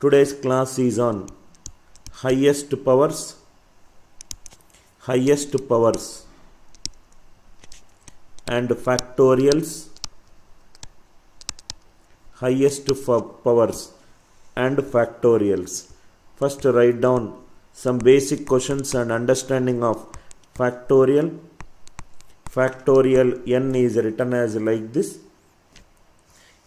Today's class is on highest powers and factorials, powers and factorials. First, write down some basic questions and understanding of factorial. Factorial n is written as like this.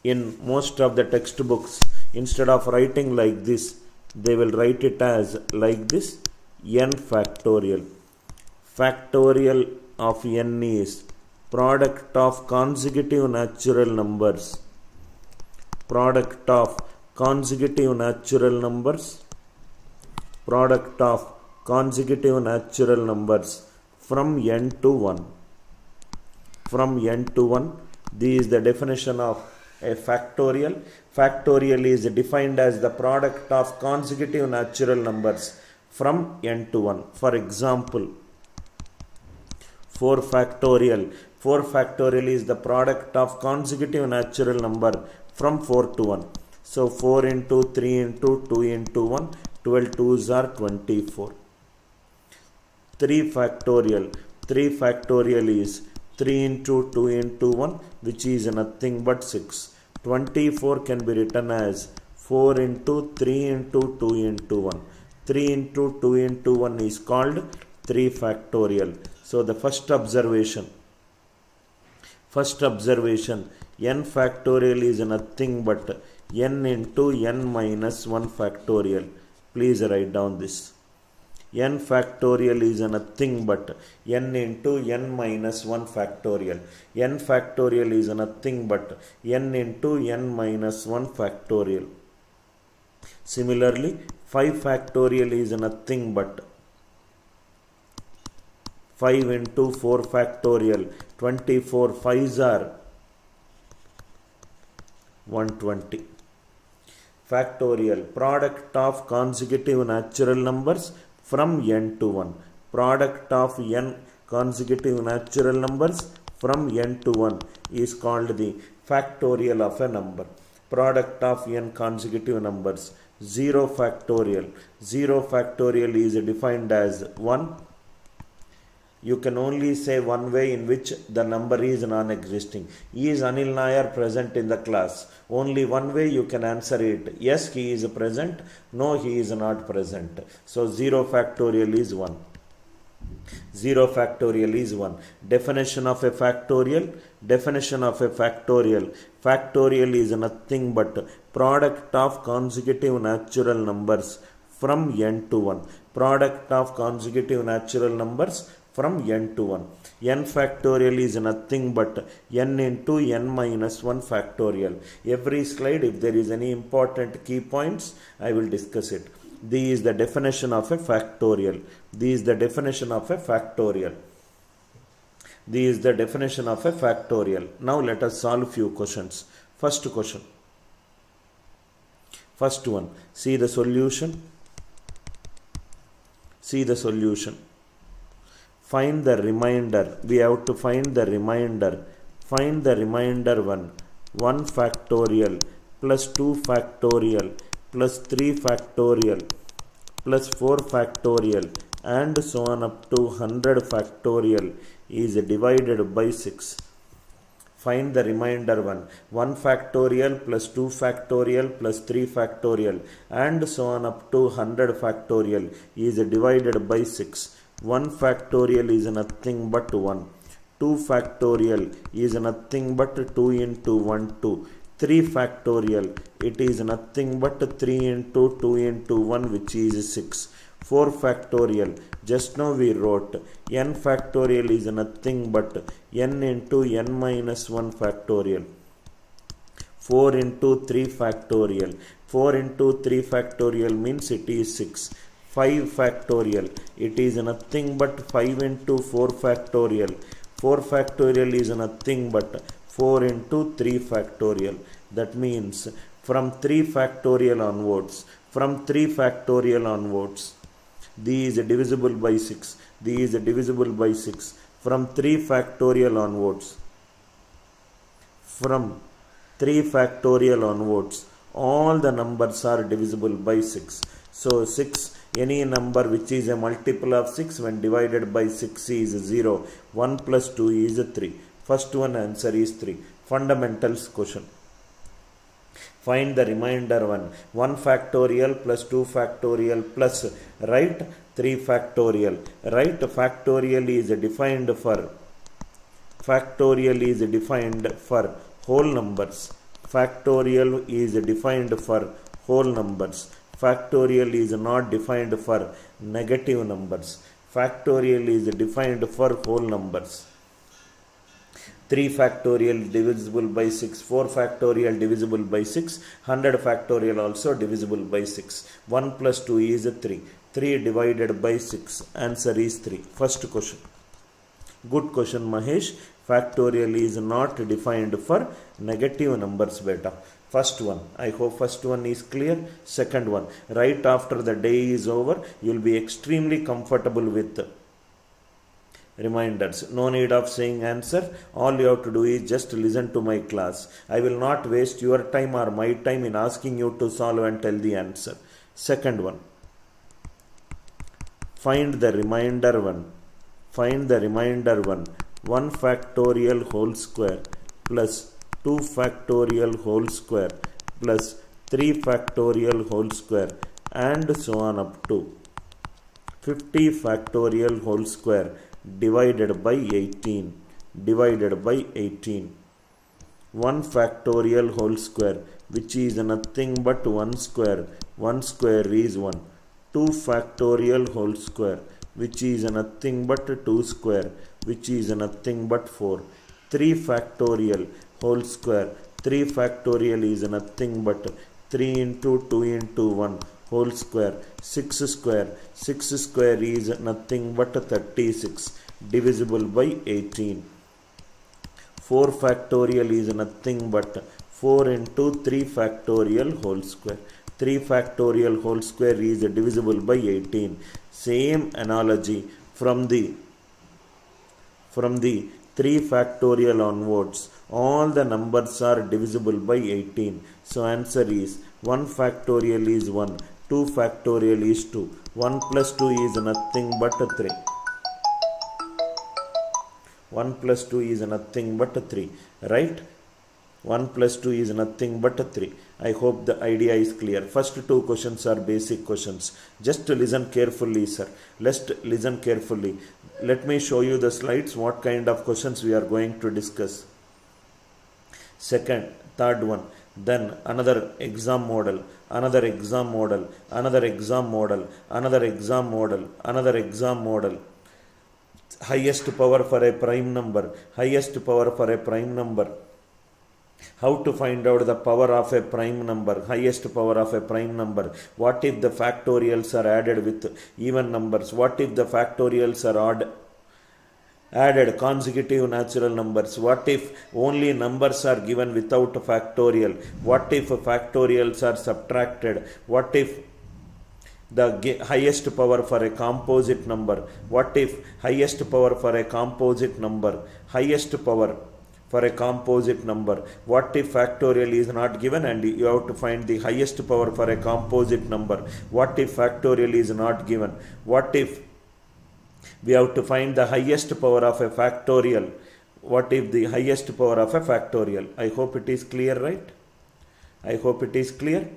In most of the textbooks, instead of writing like this, they will write it as like this, n factorial. Factorial of n is product of consecutive natural numbers. Product of consecutive natural numbers. Product of consecutive natural numbers from n to 1. From n to 1. This is the definition of a factorial. Factorial is defined as the product of consecutive natural numbers from n to 1. For example, 4 factorial. 4 factorial is the product of consecutive natural number from 4 to 1. So 4 into 3 into 2 into 1, 12 2s are 24. 3 factorial. 3 factorial is 3 into 2 into 1, which is nothing but 6. 24 can be written as 4 into 3 into 2 into 1. 3 into 2 into 1 is called 3 factorial. So the first observation, n factorial is nothing but n into n minus 1 factorial. Please write down this. N factorial is nothing but n into n minus 1 factorial. N factorial is nothing but n into n minus 1 factorial. Similarly, 5 factorial is nothing but 5 into 4 factorial. 24 5s are 120. Factorial, product of consecutive natural numbers from n to 1. Product of n consecutive natural numbers from n to 1 is called the factorial of a number. Product of n consecutive numbers. 0 factorial. 0 factorial is defined as 1. You can only say one way in which the number is non-existing. Is Anil Nair present in the class? Only one way you can answer it. Yes, he is present. No, he is not present. So 0 factorial is 1. 0 factorial is 1. Definition of a factorial. Definition of a factorial. Factorial is nothing but product of consecutive natural numbers from n to 1. Product of consecutive natural numbers from n to 1. N factorial is nothing but n into n minus 1 factorial. Every slide, if there is any important key points, I will discuss it. This is the definition of a factorial. This is the definition of a factorial. This is the definition of a factorial. Now let us solve few questions. First question. First one. See the solution. See the solution. Find the remainder. We have to find the remainder. Find the remainder 1. 1 factorial plus 2 factorial plus 3 factorial plus 4 factorial and so on up to 100 factorial is divided by 6. Find the remainder 1. 1 factorial plus 2 factorial plus 3 factorial and so on up to 100 factorial is divided by 6. 1 factorial is nothing but 1. 2 factorial is nothing but 2 into 1, 2. 3 factorial, it is nothing but 3 into 2 into 1, which is 6. 4 factorial, just now we wrote n factorial is nothing but n into n minus 1 factorial. 4 into 3 factorial. 4 into 3 factorial means it is 6. 5 factorial, it is nothing but 5 into 4 factorial. 4 factorial is nothing but 4 into 3 factorial. That means from 3 factorial onwards, these is divisible by 6. These is divisible by 6. From 3 factorial onwards, all the numbers are divisible by 6. So 6, any number which is a multiple of 6 when divided by 6 is 0. 1 plus 2 is 3. First one answer is 3. Fundamentals question. Find the remainder one. 1 factorial plus 2 factorial plus, right, 3 factorial. Right, factorial is defined for whole numbers. Factorial is defined for whole numbers. Factorial is not defined for negative numbers. Factorial is defined for whole numbers. 3 factorial divisible by 6, 4 factorial divisible by 6, 100 factorial also divisible by 6. 1 plus 2 is 3. 3 divided by 6. Answer is 3. First question. Good question, Mahesh. Factorial is not defined for negative numbers, beta. First one. I hope first one is clear. Second one. Right after the day is over, you will be extremely comfortable with reminders. No need of saying answer. All you have to do is just listen to my class. I will not waste your time or my time in asking you to solve and tell the answer. Second one. Find the remainder one. Find the remainder one. 1 factorial whole square plus 2 factorial whole square plus 3 factorial whole square and so on up to 50 factorial whole square divided by 18. 1 factorial whole square, which is nothing but 1 square. 1 square is 1. 2 factorial whole square, which is nothing but 2 square, which is nothing but 4. 3 factorial whole square. 3 factorial is nothing but 3 into 2 into 1 whole square. 6 square. 6 square is nothing but 36 divisible by 18. 4 factorial is nothing but 4 into 3 factorial whole square. 3 factorial whole square is divisible by 18. Same analogy from the 3 factorial onwards. All the numbers are divisible by 18. So answer is 1 factorial is 1. 2 factorial is 2. 1 plus 2 is nothing but 3. 1 plus 2 is nothing but 3. Right? 1 plus 2 is nothing but 3. I hope the idea is clear. First two questions are basic questions. Just listen carefully, sir. Let's listen carefully. Let me show you the slides, what kind of questions we are going to discuss. Second, third one. Then another exam model, another exam model, another exam model, another exam model, another exam model. Highest power for a prime number, highest power for a prime number. How to find out the power of a prime number, highest power of a prime number? What if the factorials are added with even numbers? What if the factorials are added consecutive natural numbers? What if only numbers are given without factorial? What if factorials are subtracted? What if the highest power for a composite number? What if highest power for a composite number? Highest power for a composite number. What if factorial is not given and you have to find the highest power for a composite number? What if factorial is not given? What if we have to find the highest power of a factorial? What if the highest power of a factorial? I hope it is clear, right? I hope it is clear.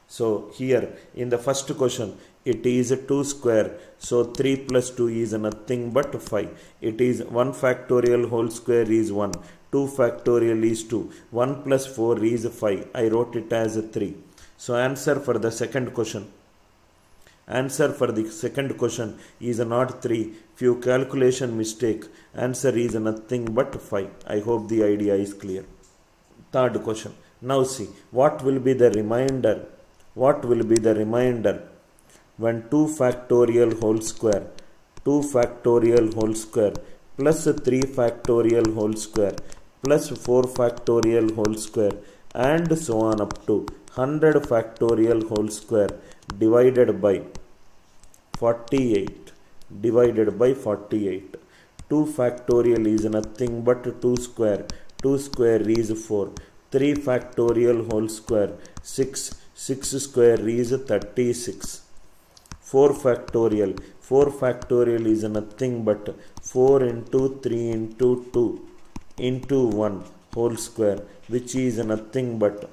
So here in the first question, it is 2 square. So 3 plus 2 is nothing but 5. It is 1 factorial whole square is 1. 2 factorial is 2. 1 plus 4 is 5. I wrote it as 3. So answer for the second question. Answer for the second question is not 3. Few calculation mistake. Answer is nothing but 5. I hope the idea is clear. Third question. Now see, what will be the remainder? What will be the remainder when 2 factorial whole square, 2 factorial whole square plus 3 factorial whole square plus 4 factorial whole square and so on up to 100 factorial whole square divided by 48. Divided by 48. 2 factorial is nothing but 2 square. 2 square is 4. 3 factorial whole square 6. 6 square is 36. 4 factorial. 4 factorial is nothing but 4 into 3 into 2 into 1 whole square, which is nothing but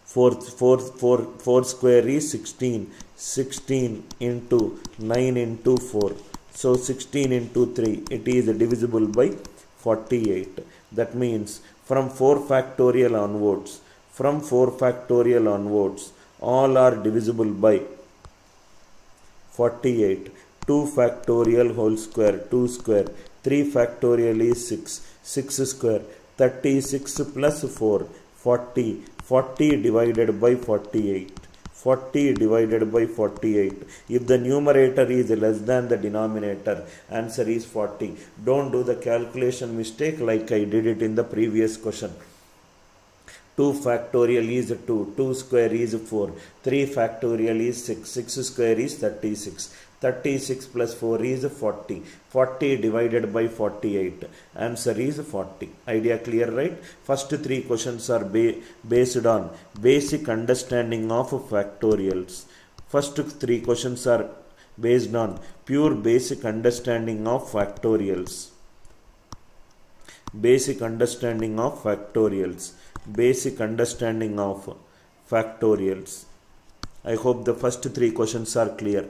4 square is 16. 16 into 9 into 4. So 16 into 3, it is divisible by 48. That means from 4 factorial onwards, all are divisible by 48. 2 factorial whole square, 2 square. 3 factorial is 6. 6 square, 36 plus 4, 40. 40 divided by 48. 40 divided by 48. If the numerator is less than the denominator, answer is 40. Don't do the calculation mistake like I did it in the previous question. 2 factorial is 2. 2 square is 4. 3 factorial is 6. 6 square is 36. 36 plus 4 is 40. 40 divided by 48. Answer is 40. Idea clear, right? First 3 questions are based on basic understanding of factorials. First 3 questions are based on pure basic understanding of factorials. Basic understanding of factorials. Basic understanding of factorials. I hope the first 3 questions are clear.